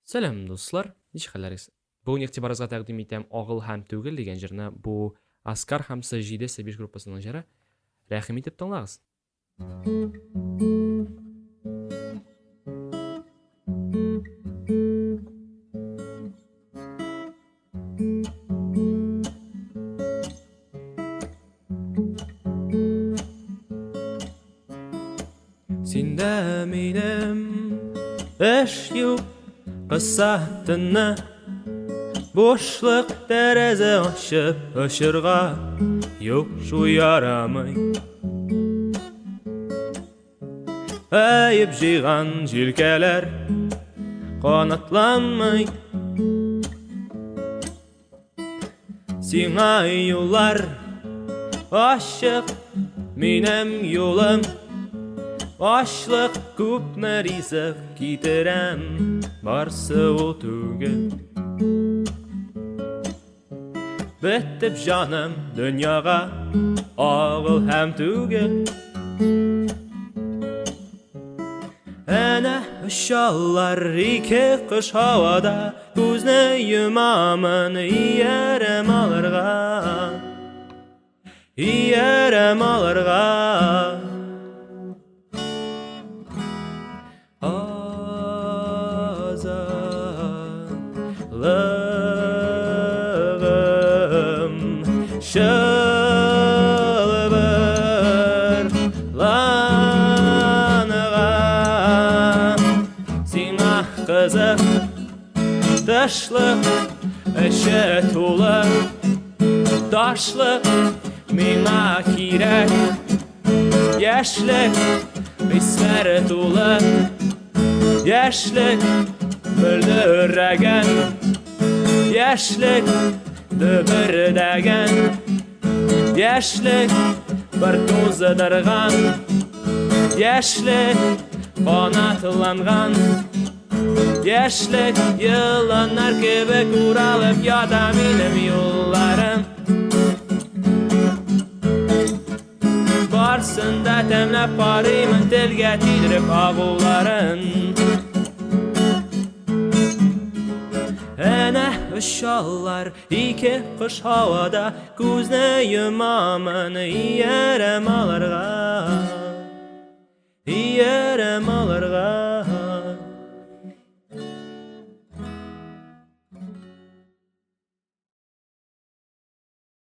Сәлем, достар. Ничек Бүгін игътибарыңызға тәкъдим итәм «Агыл һәм түгел» дигән җырны. Бу Оскар һәм С7 С5 группасының җыры. Рәхим итеп тыңлагыз. Синдә минем эш юк, кыса төнне бошлык тәрәзә ачып очырга юк шу ярамый. Әйеп җыйган җилкәләр канатланмый. Сиңа юллар ачык, минем юлым ачлык, күпме ризык китерәм, барсы ул түгел. Беттеп җаным дөньяга, агыл һәм түгел. Әнә очалар ике кош һавада, күзне йомамын иярем алырга, иярем алырга. Azalığım şılbırlanığa, Сиңа кызык тышлык, эче тулы ташлык. Миңа кирәк яшьлек, хисләр тулы яшьлек, мөлдерәгән яшьлек, дөбердәгән яшьлек, бер туздырган яшьлек, канатланган яшьлек. Еланнар кебек уралып ята минем юлларым, барсын да тәмләп карыймын, телгә тидереп агуларын. Әнә очалар ике кош һавада, күзне йомамын иярем алырга, иярем алырга.